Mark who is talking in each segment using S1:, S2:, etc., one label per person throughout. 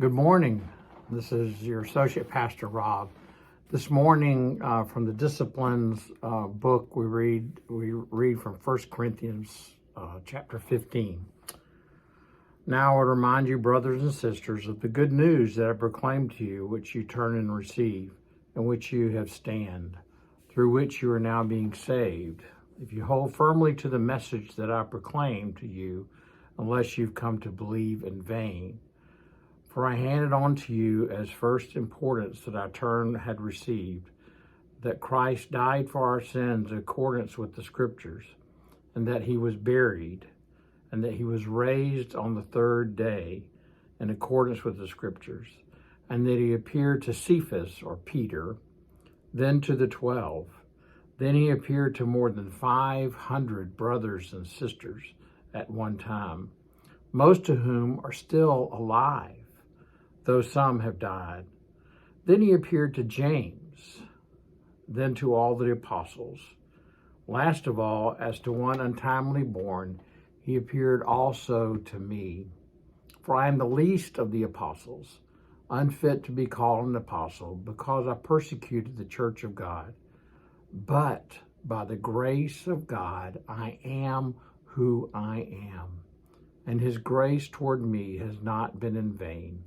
S1: Good morning. This is your Associate Pastor Rob. This morning, from the Disciplines book, we read from 1 Corinthians chapter 15. Now I would remind you, brothers and sisters, of the good news that I proclaimed to you, which you turn and receive, in which you have stand, through which you are now being saved, if you hold firmly to the message that I proclaimed to you, unless you've come to believe in vain. For I handed on to you as first importance that I had received, that Christ died for our sins in accordance with the Scriptures, and that he was buried, and that he was raised on the third day in accordance with the Scriptures, and that he appeared to Cephas, or Peter, then to the 12. Then he appeared to more than 500 brothers and sisters at one time, most of whom are still alive, though some have died. Then he appeared to James, then to all the apostles. Last of all, as to one untimely born, he appeared also to me. For I am the least of the apostles, unfit to be called an apostle, because I persecuted the church of God. But by the grace of God, I am who I am, and his grace toward me has not been in vain.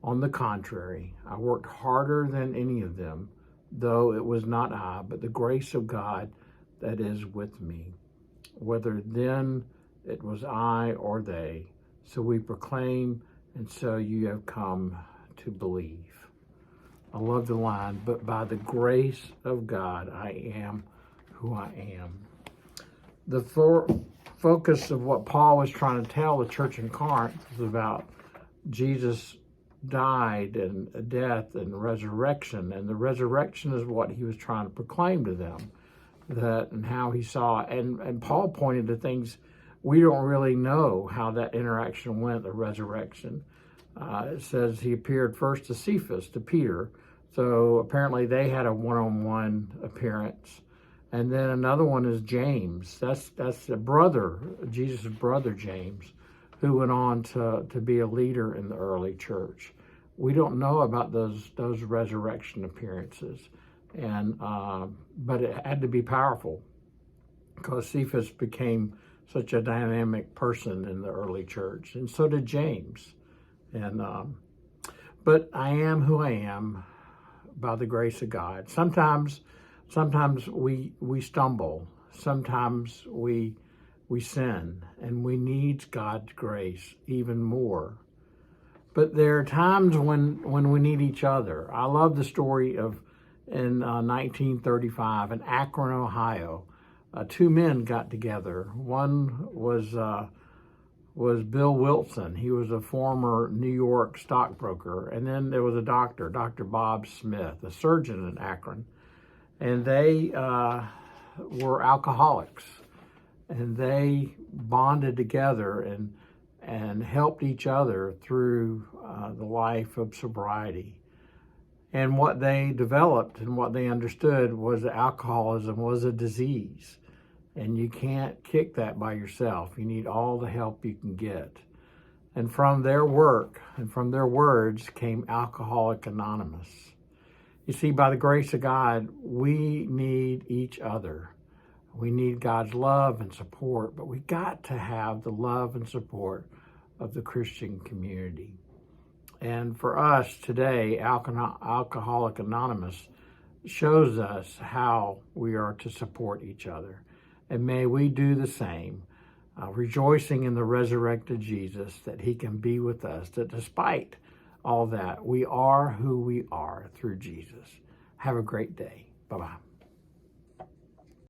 S1: On the contrary, I worked harder than any of them, though it was not I, but the grace of God that is with me. Whether then it was I or they, so we proclaim, and so you have come to believe. I love the line, but by the grace of God, I am who I am. The focus of what Paul was trying to tell the church in Corinth was about Jesus died and death and resurrection, and the resurrection is what he was trying to proclaim to them, that and how he saw, and Paul pointed to things we don't really know how that interaction went, the resurrection. It says he appeared first to Cephas, to Peter, so apparently they had a one-on-one appearance, and then another one is James. That's a brother, Jesus' brother James, who went on to be a leader in the early church. We don't know about those resurrection appearances, and but it had to be powerful, because Cephas became such a dynamic person in the early church, and so did James. And but I am who I am by the grace of God. Sometimes we stumble. Sometimes we sin, and we need God's grace even more. But there are times when we need each other. I love the story of in 1935 in Akron, Ohio. Two men got together. One was Bill Wilson. He was a former New York stockbroker. And then there was a doctor, Dr. Bob Smith, a surgeon in Akron. And they were alcoholics. And they bonded together and helped each other through the life of sobriety. And what they developed and what they understood was that alcoholism was a disease. And you can't kick that by yourself. You need all the help you can get. And from their work and from their words came Alcoholics Anonymous. You see, by the grace of God, we need each other. We need God's love and support, but we got to have the love and support of the Christian community. And for us today, Alcoholics Anonymous shows us how we are to support each other. And may we do the same, rejoicing in the resurrected Jesus, that he can be with us, that despite all that, we are who we are through Jesus. Have a great day. Bye-bye.